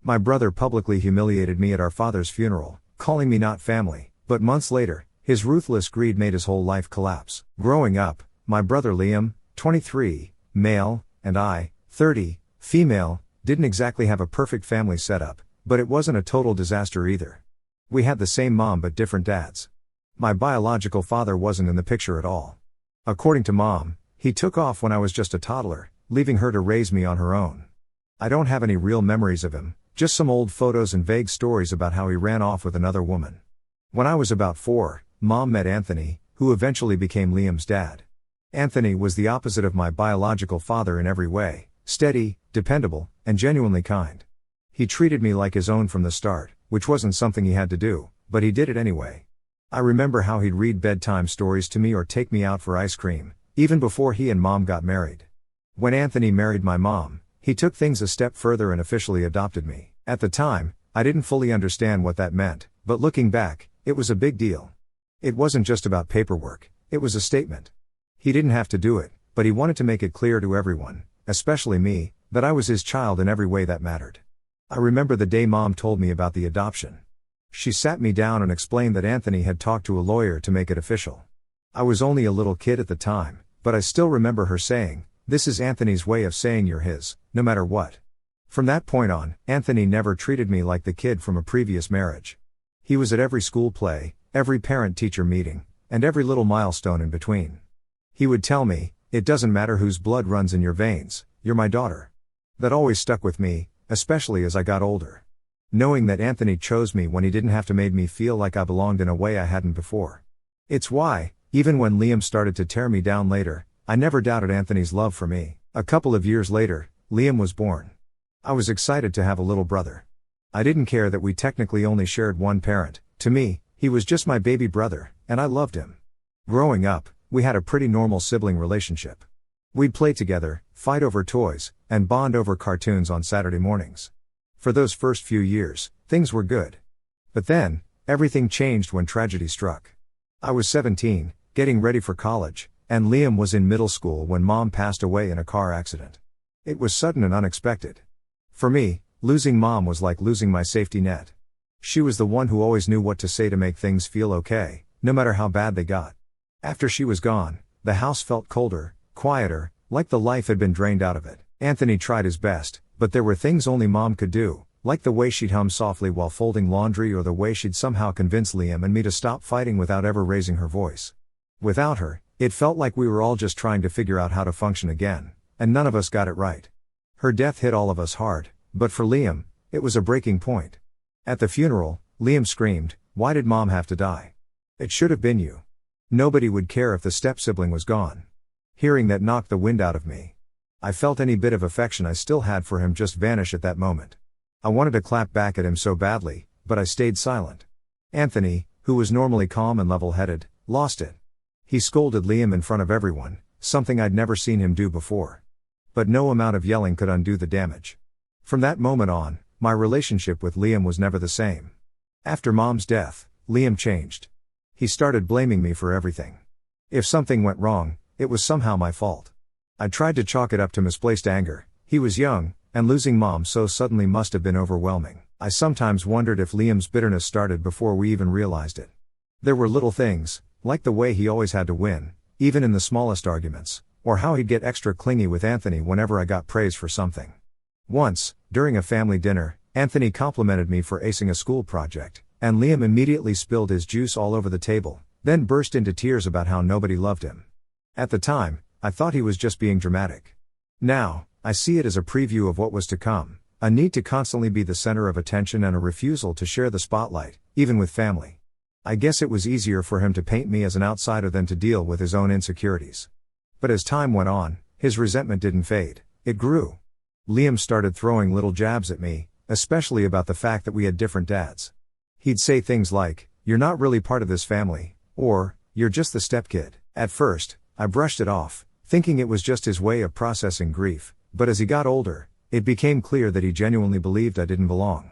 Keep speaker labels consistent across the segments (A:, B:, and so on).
A: My brother publicly humiliated me at our father's funeral, calling me not family, but months later, his ruthless greed made his whole life collapse. Growing up, my brother Liam, 23, male, and I, 30, female, didn't exactly have a perfect family setup, but it wasn't a total disaster either. We had the same mom but different dads. My biological father wasn't in the picture at all. According to mom, he took off when I was just a toddler, leaving her to raise me on her own. I don't have any real memories of him, just some old photos and vague stories about how he ran off with another woman. When I was about 4, mom met Anthony, who eventually became Liam's dad. Anthony was the opposite of my biological father in every way, steady, dependable, and genuinely kind. He treated me like his own from the start, which wasn't something he had to do, but he did it anyway. I remember how he'd read bedtime stories to me or take me out for ice cream, even before he and mom got married. When Anthony married my mom, he took things a step further and officially adopted me. At the time, I didn't fully understand what that meant, but looking back, it was a big deal. It wasn't just about paperwork, it was a statement. He didn't have to do it, but he wanted to make it clear to everyone, especially me, that I was his child in every way that mattered. I remember the day mom told me about the adoption. She sat me down and explained that Anthony had talked to a lawyer to make it official. I was only a little kid at the time, but I still remember her saying, "This is Anthony's way of saying you're his, no matter what." From that point on, Anthony never treated me like the kid from a previous marriage. He was at every school play, every parent-teacher meeting, and every little milestone in between. He would tell me, "It doesn't matter whose blood runs in your veins, you're my daughter." That always stuck with me, especially as I got older. Knowing that Anthony chose me when he didn't have to made me feel like I belonged in a way I hadn't before. It's why, even when Liam started to tear me down later, I never doubted Anthony's love for me. A couple of years later, Liam was born. I was excited to have a little brother. I didn't care that we technically only shared one parent. To me, he was just my baby brother, and I loved him. Growing up, we had a pretty normal sibling relationship. We'd play together, fight over toys, and bond over cartoons on Saturday mornings. For those first few years, things were good. But then, everything changed when tragedy struck. I was 17, getting ready for college, and Liam was in middle school when mom passed away in a car accident. It was sudden and unexpected. For me, losing mom was like losing my safety net. She was the one who always knew what to say to make things feel okay, no matter how bad they got. After she was gone, the house felt colder, quieter, like the life had been drained out of it. Anthony tried his best, but there were things only mom could do, like the way she'd hum softly while folding laundry or the way she'd somehow convince Liam and me to stop fighting without ever raising her voice. Without her, it felt like we were all just trying to figure out how to function again, and none of us got it right. Her death hit all of us hard, but for Liam, it was a breaking point. At the funeral, Liam screamed, "Why did mom have to die? It should have been you." Nobody would care if the step-sibling was gone. Hearing that knocked the wind out of me. I felt any bit of affection I still had for him just vanish at that moment. I wanted to clap back at him so badly, but I stayed silent. Anthony, who was normally calm and level-headed, lost it. He scolded Liam in front of everyone, something I'd never seen him do before. But no amount of yelling could undo the damage. From that moment on, my relationship with Liam was never the same. After mom's death, Liam changed. He started blaming me for everything. If something went wrong, it was somehow my fault. I tried to chalk it up to misplaced anger. He was young, and losing mom so suddenly must have been overwhelming. I sometimes wondered if Liam's bitterness started before we even realized it. There were little things, like the way he always had to win, even in the smallest arguments, or how he'd get extra clingy with Anthony whenever I got praise for something. Once, during a family dinner, Anthony complimented me for acing a school project, and Liam immediately spilled his juice all over the table, then burst into tears about how nobody loved him. At the time, I thought he was just being dramatic. Now, I see it as a preview of what was to come, a need to constantly be the center of attention and a refusal to share the spotlight, even with family. I guess it was easier for him to paint me as an outsider than to deal with his own insecurities. But as time went on, his resentment didn't fade, it grew. Liam started throwing little jabs at me, especially about the fact that we had different dads. He'd say things like, "You're not really part of this family," or, "You're just the stepkid." At first, I brushed it off, thinking it was just his way of processing grief, but as he got older, it became clear that he genuinely believed I didn't belong.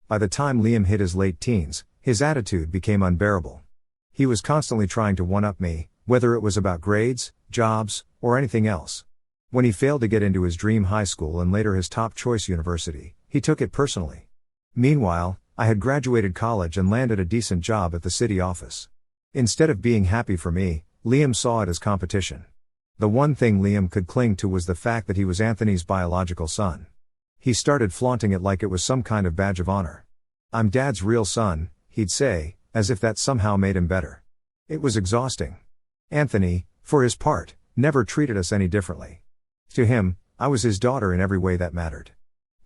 A: By the time Liam hit his late teens, his attitude became unbearable. He was constantly trying to one-up me, whether it was about grades, jobs, or anything else. When he failed to get into his dream high school and later his top choice university, he took it personally. Meanwhile, I had graduated college and landed a decent job at the city office. Instead of being happy for me, Liam saw it as competition. The one thing Liam could cling to was the fact that he was Anthony's biological son. He started flaunting it like it was some kind of badge of honor. "I'm Dad's real son," he'd say, as if that somehow made him better. It was exhausting. Anthony, for his part, never treated us any differently. To him, I was his daughter in every way that mattered.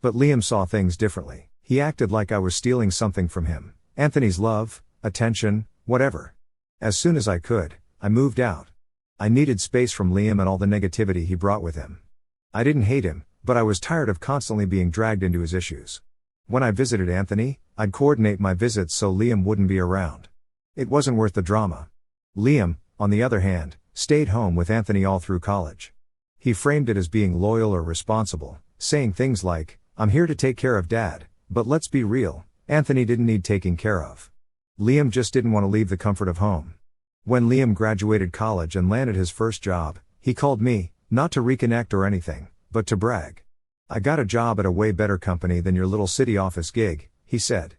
A: But Liam saw things differently. He acted like I was stealing something from him. Anthony's love, attention, whatever. As soon as I could, I moved out. I needed space from Liam and all the negativity he brought with him. I didn't hate him, but I was tired of constantly being dragged into his issues. When I visited Anthony, I'd coordinate my visits so Liam wouldn't be around. It wasn't worth the drama. Liam, on the other hand, stayed home with Anthony all through college. He framed it as being loyal or responsible, saying things like, "I'm here to take care of Dad," but let's be real, Anthony didn't need taking care of. Liam just didn't want to leave the comfort of home. When Liam graduated college and landed his first job, he called me, not to reconnect or anything, but to brag. "I got a job at a way better company than your little city office gig," he said.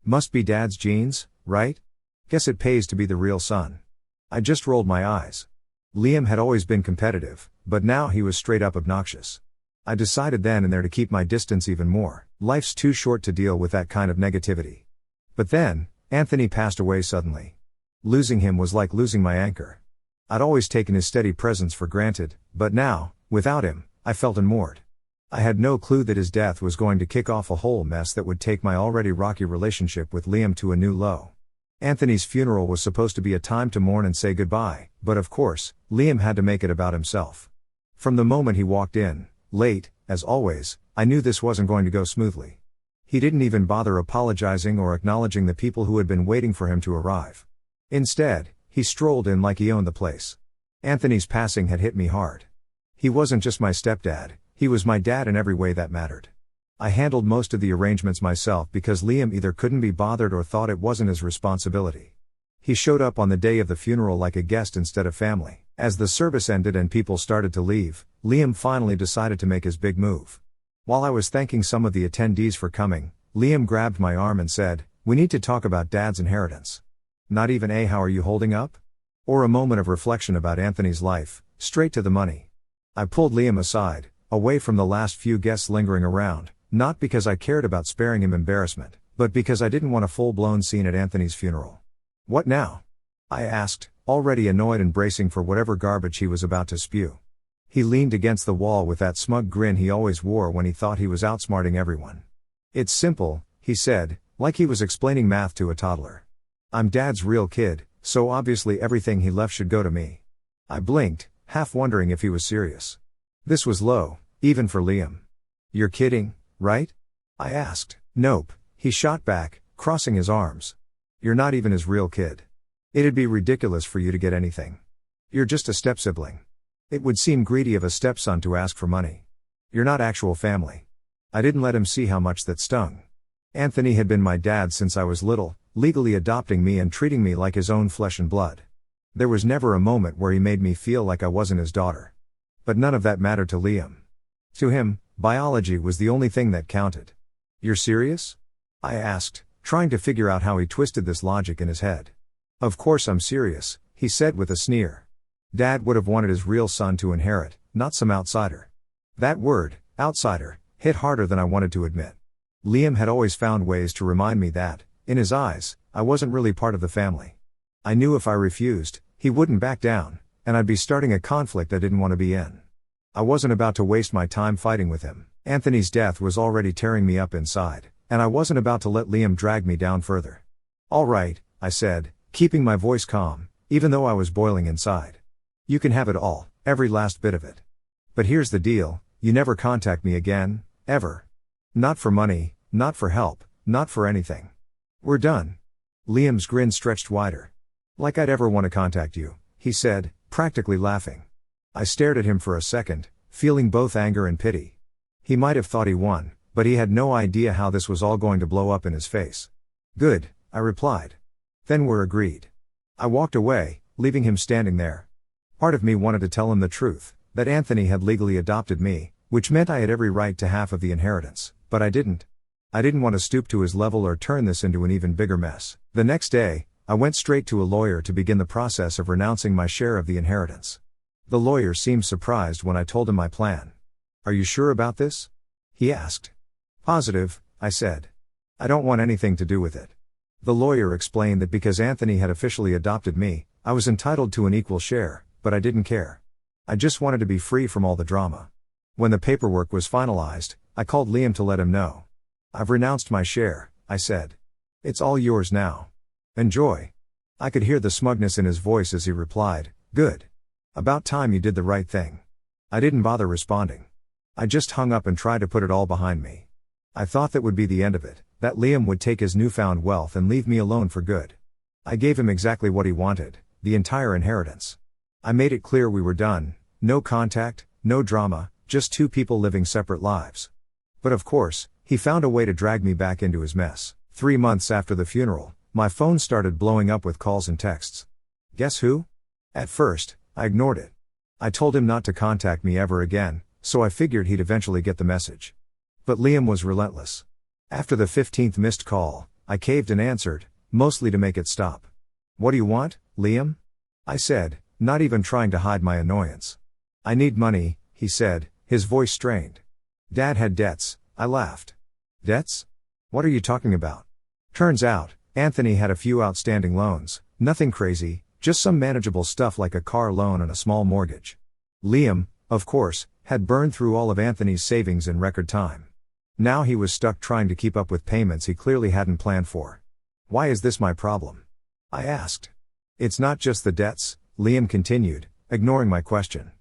A: "Must be Dad's genes, right? Guess it pays to be the real son." I just rolled my eyes. Liam had always been competitive, but now he was straight up obnoxious. I decided then and there to keep my distance even more. Life's too short to deal with that kind of negativity. But then, Anthony passed away suddenly. Losing him was like losing my anchor. I'd always taken his steady presence for granted, but now, without him, I felt unmoored. I had no clue that his death was going to kick off a whole mess that would take my already rocky relationship with Liam to a new low. Anthony's funeral was supposed to be a time to mourn and say goodbye, but of course, Liam had to make it about himself. From the moment he walked in, late, as always, I knew this wasn't going to go smoothly. He didn't even bother apologizing or acknowledging the people who had been waiting for him to arrive. Instead, he strolled in like he owned the place. Anthony's passing had hit me hard. He wasn't just my stepdad, he was my dad in every way that mattered. I handled most of the arrangements myself because Liam either couldn't be bothered or thought it wasn't his responsibility. He showed up on the day of the funeral like a guest instead of family. As the service ended and people started to leave, Liam finally decided to make his big move. While I was thanking some of the attendees for coming, Liam grabbed my arm and said, "We need to talk about Dad's inheritance." Not even a "how are you holding up?" or a moment of reflection about Anthony's life, straight to the money. I pulled Liam aside, away from the last few guests lingering around, not because I cared about sparing him embarrassment, but because I didn't want a full-blown scene at Anthony's funeral. "What now?" I asked, already annoyed and bracing for whatever garbage he was about to spew. He leaned against the wall with that smug grin he always wore when he thought he was outsmarting everyone. "It's simple," he said, like he was explaining math to a toddler. "I'm Dad's real kid, so obviously everything he left should go to me." I blinked, half wondering if he was serious. This was low, even for Liam. "You're kidding, right?" I asked. "Nope," he shot back, crossing his arms. "You're not even his real kid. It'd be ridiculous for you to get anything. You're just a step-sibling. It would seem greedy of a stepson to ask for money. You're not actual family." I didn't let him see how much that stung. Anthony had been my dad since I was little, legally adopting me and treating me like his own flesh and blood. There was never a moment where he made me feel like I wasn't his daughter. But none of that mattered to Liam. To him, biology was the only thing that counted. "You're serious?" I asked, trying to figure out how he twisted this logic in his head. "Of course I'm serious," he said with a sneer. Dad would have wanted his real son to inherit, not some outsider. That word, outsider, hit harder than I wanted to admit. Liam had always found ways to remind me that, in his eyes, I wasn't really part of the family. I knew if I refused, he wouldn't back down, and I'd be starting a conflict I didn't want to be in. I wasn't about to waste my time fighting with him. Anthony's death was already tearing me up inside, and I wasn't about to let Liam drag me down further. "All right," I said, keeping my voice calm, even though I was boiling inside. "You can have it all, every last bit of it. But here's the deal, you never contact me again, ever. Not for money, not for help, not for anything. We're done." Liam's grin stretched wider. "Like I'd ever want to contact you," he said, practically laughing. I stared at him for a second, feeling both anger and pity. He might have thought he won, but he had no idea how this was all going to blow up in his face. "Good," I replied. "Then we're agreed." I walked away, leaving him standing there. Part of me wanted to tell him the truth, that Anthony had legally adopted me, which meant I had every right to half of the inheritance, but I didn't. I didn't want to stoop to his level or turn this into an even bigger mess. The next day, I went straight to a lawyer to begin the process of renouncing my share of the inheritance. The lawyer seemed surprised when I told him my plan. "Are you sure about this?" he asked. "Positive," I said. "I don't want anything to do with it." The lawyer explained that because Anthony had officially adopted me, I was entitled to an equal share, but I didn't care. I just wanted to be free from all the drama. When the paperwork was finalized, I called Liam to let him know. "I've renounced my share," I said. "It's all yours now. Enjoy." I could hear the smugness in his voice as he replied, "Good. About time you did the right thing." I didn't bother responding. I just hung up and tried to put it all behind me. I thought that would be the end of it, that Liam would take his newfound wealth and leave me alone for good. I gave him exactly what he wanted, the entire inheritance. I made it clear we were done, no contact, no drama, just two people living separate lives. But of course, he found a way to drag me back into his mess. 3 months after the funeral, my phone started blowing up with calls and texts. Guess who? At first, I ignored it. I told him not to contact me ever again, so I figured he'd eventually get the message. But Liam was relentless. After the 15th missed call, I caved and answered, mostly to make it stop. "What do you want, Liam?" I said, not even trying to hide my annoyance. "I need money," he said, his voice strained. "Dad had debts," I laughed. "Debts? What are you talking about?" Turns out, Anthony had a few outstanding loans, nothing crazy, just some manageable stuff like a car loan and a small mortgage. Liam, of course, had burned through all of Anthony's savings in record time. Now he was stuck trying to keep up with payments he clearly hadn't planned for. "Why is this my problem?" I asked. "It's not just the debts," Liam continued, ignoring my question.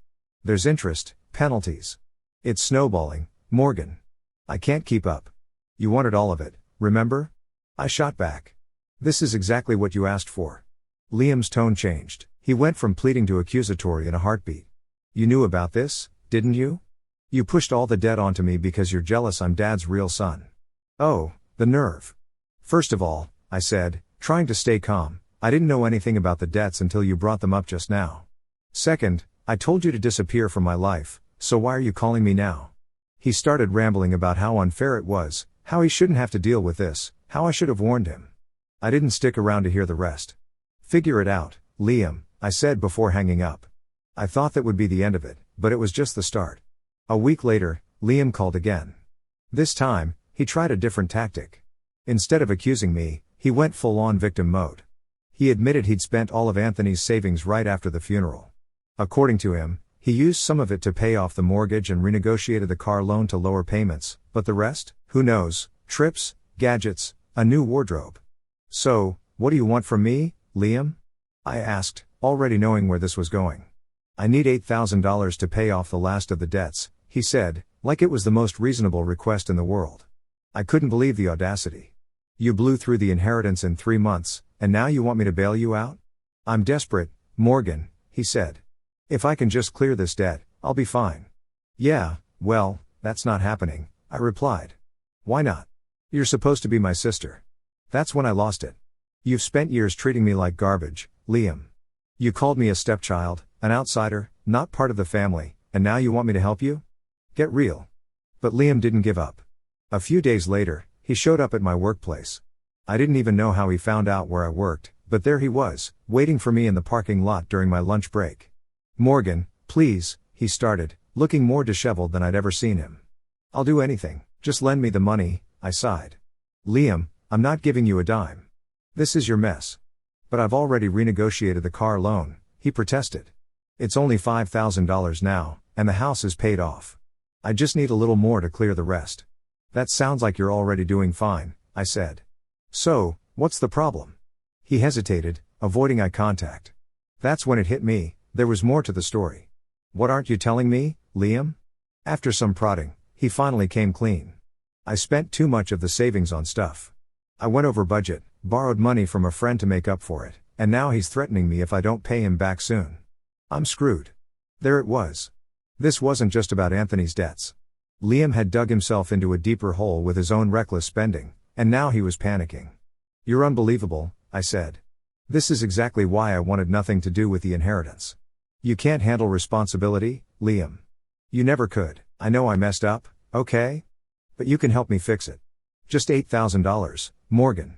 A: "There's interest, penalties. It's snowballing, Morgan. I can't keep up. You wanted all of it, remember?" I shot back. "This is exactly what you asked for." Liam's tone changed. He went from pleading to accusatory in a heartbeat. "You knew about this, didn't you? You pushed all the debt onto me because you're jealous I'm Dad's real son." "Oh, the nerve." "First of all," I said, trying to stay calm, "I didn't know anything about the debts until you brought them up just now. Second, I told you to disappear from my life, so why are you calling me now?" He started rambling about how unfair it was, how he shouldn't have to deal with this, how I should have warned him. I didn't stick around to hear the rest. "Figure it out, Liam," I said before hanging up. I thought that would be the end of it, but it was just the start. A week later, Liam called again. This time, he tried a different tactic. Instead of accusing me, he went full-on victim mode. He admitted he'd spent all of Anthony's savings right after the funeral. According to him, he used some of it to pay off the mortgage and renegotiated the car loan to lower payments, but the rest, who knows, trips, gadgets, a new wardrobe. "So, what do you want from me, Liam?" I asked, already knowing where this was going. "I need $8,000 to pay off the last of the debts," he said, like it was the most reasonable request in the world. I couldn't believe the audacity. "You blew through the inheritance in 3 months, and now you want me to bail you out?" "I'm desperate, Morgan," he said. "If I can just clear this debt, I'll be fine." "Yeah, well, that's not happening," I replied. "Why not? You're supposed to be my sister." That's when I lost it. "You've spent years treating me like garbage, Liam. You called me a stepchild, an outsider, not part of the family, and now you want me to help you? Get real." But Liam didn't give up. A few days later, he showed up at my workplace. I didn't even know how he found out where I worked, but there he was, waiting for me in the parking lot during my lunch break. "Morgan, please," he started, looking more disheveled than I'd ever seen him. "I'll do anything, just lend me the money," I sighed. "Liam, I'm not giving you a dime. This is your mess." "But I've already renegotiated the car loan," he protested. "It's only $5,000 now, and the house is paid off. I just need a little more to clear the rest." "That sounds like you're already doing fine," I said. "So, what's the problem?" He hesitated, avoiding eye contact. That's when it hit me, there was more to the story. "What aren't you telling me, Liam?" After some prodding, he finally came clean. "I spent too much of the savings on stuff. I went over budget, borrowed money from a friend to make up for it, and now he's threatening me if I don't pay him back soon. I'm screwed." There it was. This wasn't just about Anthony's debts. Liam had dug himself into a deeper hole with his own reckless spending, and now he was panicking. "You're unbelievable," I said. "This is exactly why I wanted nothing to do with the inheritance. You can't handle responsibility, Liam. You never could. I know I messed up, okay? But you can help me fix it." Just $8,000, Morgan.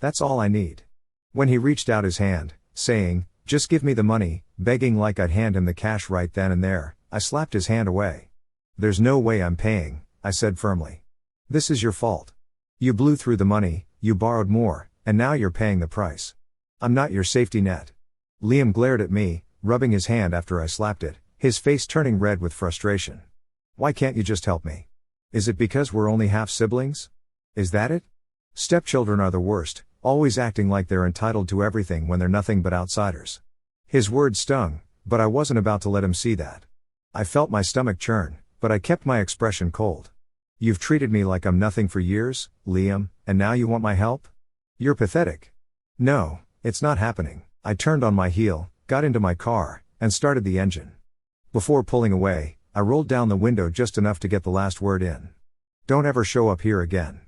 A: That's all I need. When he reached out his hand, saying, "Just give me the money," begging like I'd hand him the cash right then and there, I slapped his hand away. "There's no way I'm paying," I said firmly. "This is your fault. You blew through the money, you borrowed more, and now you're paying the price. I'm not your safety net." Liam glared at me, rubbing his hand after I slapped it, his face turning red with frustration. "Why can't you just help me? Is it because we're only half siblings? Is that it? Stepchildren are the worst, always acting like they're entitled to everything when they're nothing but outsiders." His words stung, but I wasn't about to let him see that. I felt my stomach churn, but I kept my expression cold. "You've treated me like I'm nothing for years, Liam, and now you want my help? You're pathetic." "No, it's not happening." I turned on my heel, got into my car, and started the engine. Before pulling away, I rolled down the window just enough to get the last word in. "Don't ever show up here again.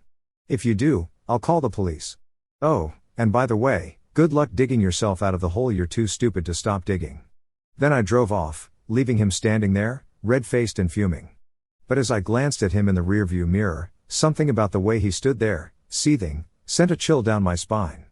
A: If you do, I'll call the police. Oh, and by the way, good luck digging yourself out of the hole you're too stupid to stop digging." Then I drove off, leaving him standing there, red-faced and fuming. But as I glanced at him in the rearview mirror, something about the way he stood there, seething, sent a chill down my spine.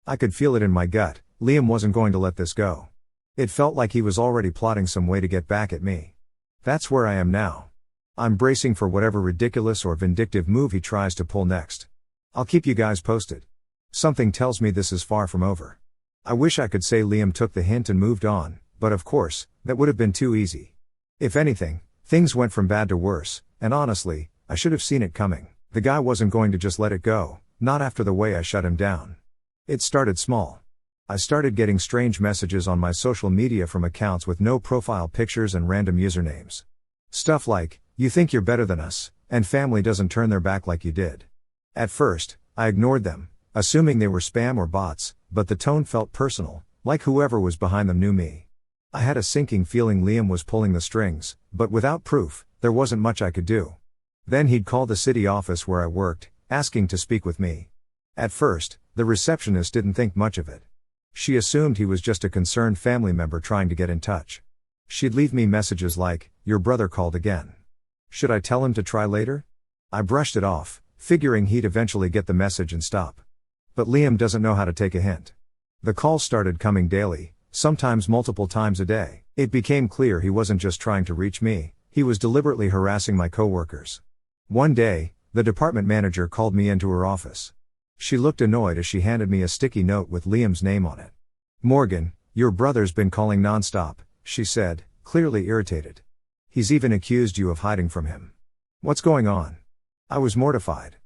A: I could feel it in my gut. Liam wasn't going to let this go. It felt like he was already plotting some way to get back at me. That's where I am now. I'm bracing for whatever ridiculous or vindictive move he tries to pull next. I'll keep you guys posted. Something tells me this is far from over. I wish I could say Liam took the hint and moved on, but of course, that would have been too easy. If anything, things went from bad to worse, and honestly, I should have seen it coming. The guy wasn't going to just let it go, not after the way I shut him down. It started small. I started getting strange messages on my social media from accounts with no profile pictures and random usernames. Stuff like, "You think you're better than us, and family doesn't turn their back like you did." At first, I ignored them, assuming they were spam or bots, but the tone felt personal, like whoever was behind them knew me. I had a sinking feeling Liam was pulling the strings, but without proof, there wasn't much I could do. Then he'd call the city office where I worked, asking to speak with me. At first, the receptionist didn't think much of it. She assumed he was just a concerned family member trying to get in touch. She'd leave me messages like, "Your brother called again. Should I tell him to try later?" I brushed it off, figuring he'd eventually get the message and stop. But Liam doesn't know how to take a hint. The calls started coming daily, sometimes multiple times a day. It became clear he wasn't just trying to reach me, he was deliberately harassing my coworkers. One day, the department manager called me into her office. She looked annoyed as she handed me a sticky note with Liam's name on it. "Morgan, your brother's been calling nonstop," she said, clearly irritated. "He's even accused you of hiding from him. What's going on?" I was mortified.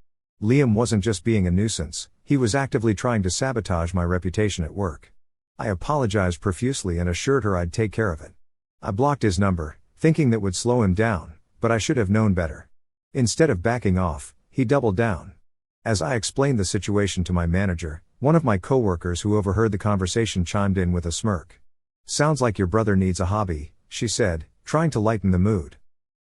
A: Liam wasn't just being a nuisance, he was actively trying to sabotage my reputation at work. I apologized profusely and assured her I'd take care of it. I blocked his number, thinking that would slow him down, but I should have known better. Instead of backing off, he doubled down. As I explained the situation to my manager, one of my coworkers who overheard the conversation chimed in with a smirk. "Sounds like your brother needs a hobby," she said, trying to lighten the mood.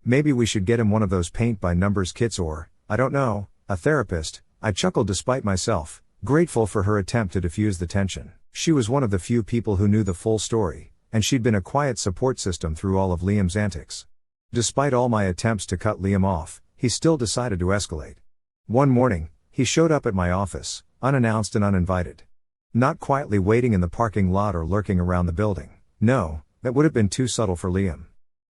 A: "Maybe we should get him one of those paint-by-numbers kits or, I don't know, a therapist." I chuckled despite myself, grateful for her attempt to diffuse the tension. She was one of the few people who knew the full story, and she'd been a quiet support system through all of Liam's antics. Despite all my attempts to cut Liam off, he still decided to escalate. One morning, he showed up at my office, unannounced and uninvited. Not quietly waiting in the parking lot or lurking around the building. No, that would have been too subtle for Liam.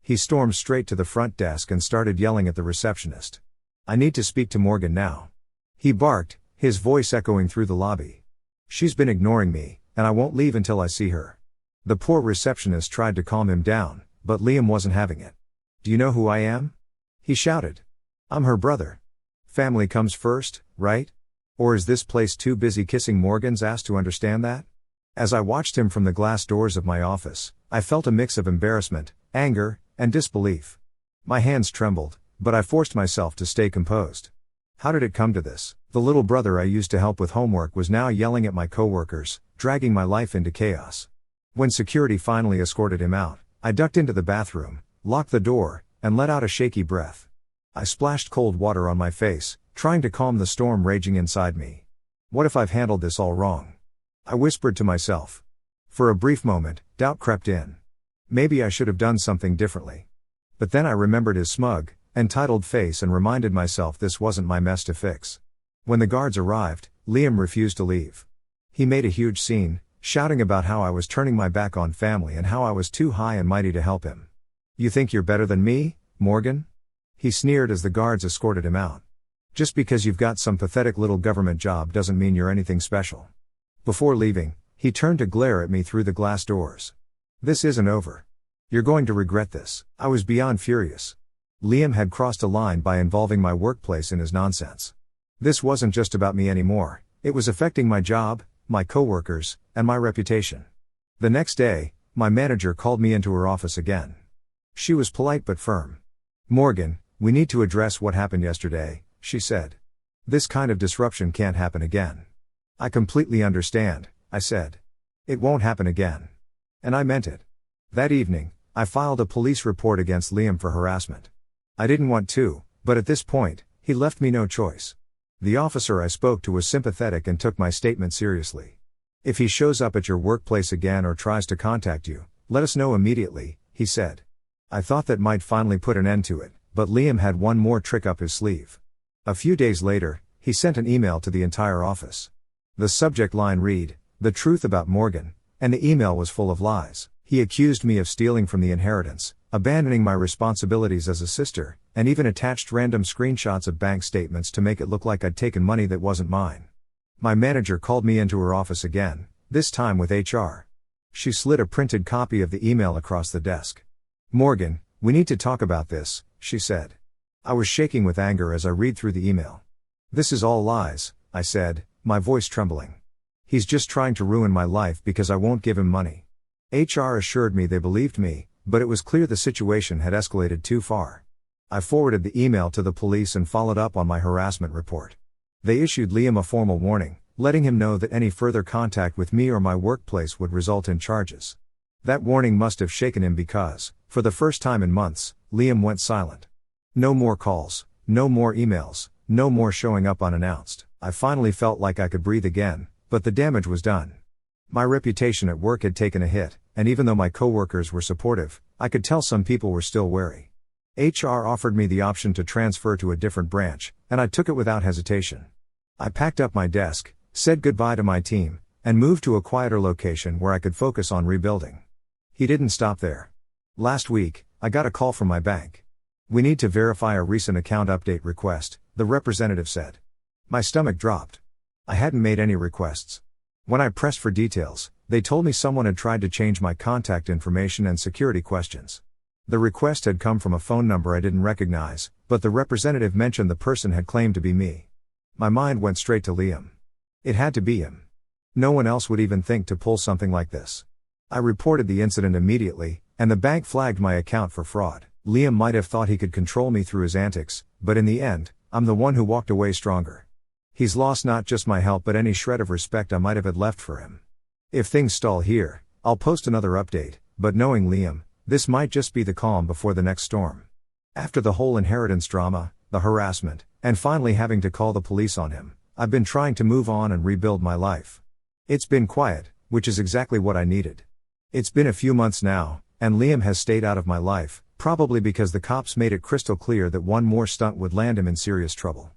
A: He stormed straight to the front desk and started yelling at the receptionist. "I need to speak to Morgan now," he barked, his voice echoing through the lobby. "She's been ignoring me, and I won't leave until I see her." The poor receptionist tried to calm him down, but Liam wasn't having it. "Do you know who I am?" he shouted. "I'm her brother. Family comes first, right? Or is this place too busy kissing Morgan's ass to understand that?" As I watched him from the glass doors of my office, I felt a mix of embarrassment, anger, and disbelief. My hands trembled, but I forced myself to stay composed. How did it come to this? The little brother I used to help with homework was now yelling at my coworkers, dragging my life into chaos. When security finally escorted him out, I ducked into the bathroom, locked the door, and let out a shaky breath. I splashed cold water on my face, trying to calm the storm raging inside me. What if I've handled this all wrong? I whispered to myself. For a brief moment, doubt crept in. Maybe I should have done something differently. But then I remembered his smug, entitled face and reminded myself this wasn't my mess to fix. When the guards arrived, Liam refused to leave. He made a huge scene, shouting about how I was turning my back on family and how I was too high and mighty to help him. "You think you're better than me, Morgan?" He sneered as the guards escorted him out. "Just because you've got some pathetic little government job doesn't mean you're anything special." Before leaving, he turned to glare at me through the glass doors. "This isn't over. You're going to regret this." I was beyond furious. Liam had crossed a line by involving my workplace in his nonsense. This wasn't just about me anymore, it was affecting my job, my coworkers, and my reputation. The next day, my manager called me into her office again. She was polite but firm. "Morgan, we need to address what happened yesterday," she said. "This kind of disruption can't happen again." "I completely understand," I said. "It won't happen again." And I meant it. That evening, I filed a police report against Liam for harassment. I didn't want to, but at this point, he left me no choice. The officer I spoke to was sympathetic and took my statement seriously. "If he shows up at your workplace again or tries to contact you, let us know immediately," he said. I thought that might finally put an end to it, but Liam had one more trick up his sleeve. A few days later, he sent an email to the entire office. The subject line read, "The truth about Morgan," and the email was full of lies. He accused me of stealing from the inheritance, abandoning my responsibilities as a sister, and even attached random screenshots of bank statements to make it look like I'd taken money that wasn't mine. My manager called me into her office again, this time with HR. She slid a printed copy of the email across the desk. "Morgan, we need to talk about this," she said. I was shaking with anger as I read through the email. "This is all lies," I said, my voice trembling. "He's just trying to ruin my life because I won't give him money." HR assured me they believed me, but it was clear the situation had escalated too far. I forwarded the email to the police and followed up on my harassment report. They issued Liam a formal warning, letting him know that any further contact with me or my workplace would result in charges. That warning must have shaken him because, for the first time in months, Liam went silent. No more calls, no more emails, no more showing up unannounced. I finally felt like I could breathe again, but the damage was done. My reputation at work had taken a hit, and even though my coworkers were supportive, I could tell some people were still wary. HR offered me the option to transfer to a different branch, and I took it without hesitation. I packed up my desk, said goodbye to my team, and moved to a quieter location where I could focus on rebuilding. He didn't stop there. Last week, I got a call from my bank. "We need to verify a recent account update request," the representative said. My stomach dropped. I hadn't made any requests. When I pressed for details, they told me someone had tried to change my contact information and security questions. The request had come from a phone number I didn't recognize, but the representative mentioned the person had claimed to be me. My mind went straight to Liam. It had to be him. No one else would even think to pull something like this. I reported the incident immediately, and the bank flagged my account for fraud. Liam might have thought he could control me through his antics, but in the end, I'm the one who walked away stronger. He's lost not just my help but any shred of respect I might have had left for him. If things stall here, I'll post another update, but knowing Liam, this might just be the calm before the next storm. After the whole inheritance drama, the harassment, and finally having to call the police on him, I've been trying to move on and rebuild my life. It's been quiet, which is exactly what I needed. It's been a few months now, and Liam has stayed out of my life, probably because the cops made it crystal clear that one more stunt would land him in serious trouble.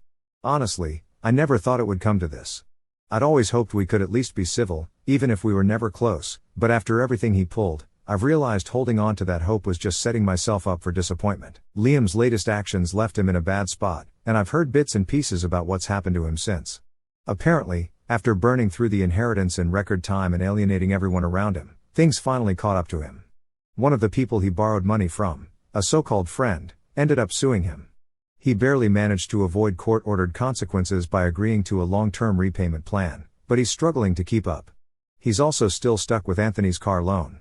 A: Honestly, I never thought it would come to this. I'd always hoped we could at least be civil, even if we were never close, but after everything he pulled, I've realized holding on to that hope was just setting myself up for disappointment. Liam's latest actions left him in a bad spot, and I've heard bits and pieces about what's happened to him since. Apparently, after burning through the inheritance in record time and alienating everyone around him, things finally caught up to him. One of the people he borrowed money from, a so-called friend, ended up suing him. He barely managed to avoid court-ordered consequences by agreeing to a long-term repayment plan, but he's struggling to keep up. He's also still stuck with Anthony's car loan.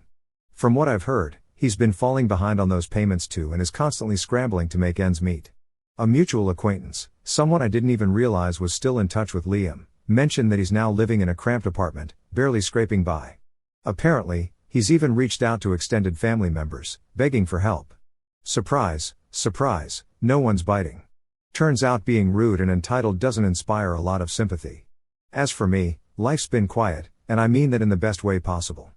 A: From what I've heard, he's been falling behind on those payments too and is constantly scrambling to make ends meet. A mutual acquaintance, someone I didn't even realize was still in touch with Liam, mentioned that he's now living in a cramped apartment, barely scraping by. Apparently, he's even reached out to extended family members, begging for help. Surprise, surprise, no one's biting. Turns out being rude and entitled doesn't inspire a lot of sympathy. As for me, life's been quiet, and I mean that in the best way possible.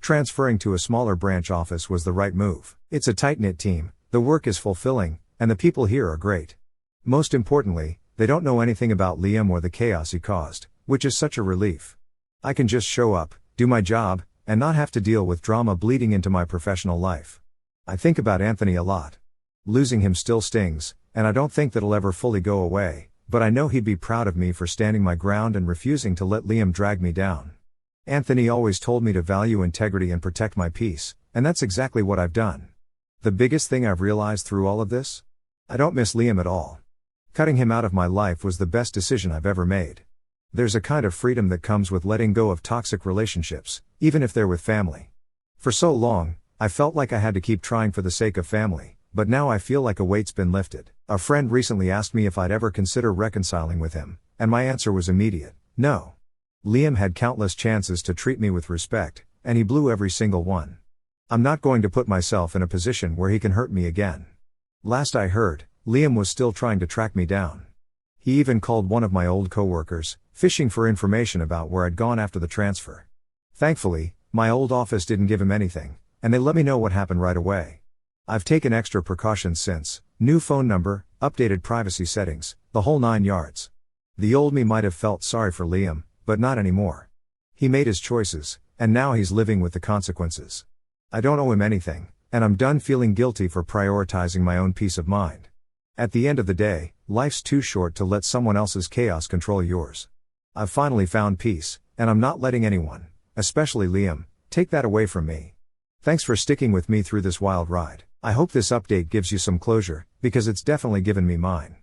A: Transferring to a smaller branch office was the right move. It's a tight-knit team, the work is fulfilling, and the people here are great. Most importantly, They don't know anything about Liam or the chaos he caused, which is such a relief. I can just show up, do my job, and not have to deal with drama bleeding into my professional life. I think about Anthony a lot. Losing him still stings, and I don't think that'll ever fully go away, but I know he'd be proud of me for standing my ground and refusing to let Liam drag me down. Anthony always told me to value integrity and protect my peace, and that's exactly what I've done. The biggest thing I've realized through all of this? I don't miss Liam at all. Cutting him out of my life was the best decision I've ever made. There's a kind of freedom that comes with letting go of toxic relationships, even if they're with family. For so long, I felt like I had to keep trying for the sake of family, but now I feel like a weight's been lifted. A friend recently asked me if I'd ever consider reconciling with him, and my answer was immediate: no. Liam had countless chances to treat me with respect, and he blew every single one. I'm not going to put myself in a position where he can hurt me again. Last I heard, Liam was still trying to track me down. He even called one of my old coworkers, fishing for information about where I'd gone after the transfer. Thankfully, my old office didn't give him anything, and they let me know what happened right away. I've taken extra precautions since: new phone number, updated privacy settings, the whole 9 yards. The old me might have felt sorry for Liam, but not anymore. He made his choices, and now he's living with the consequences. I don't owe him anything, and I'm done feeling guilty for prioritizing my own peace of mind. At the end of the day, life's too short to let someone else's chaos control yours. I've finally found peace, and I'm not letting anyone, especially Liam, take that away from me. Thanks for sticking with me through this wild ride. I hope this update gives you some closure, because it's definitely given me mine.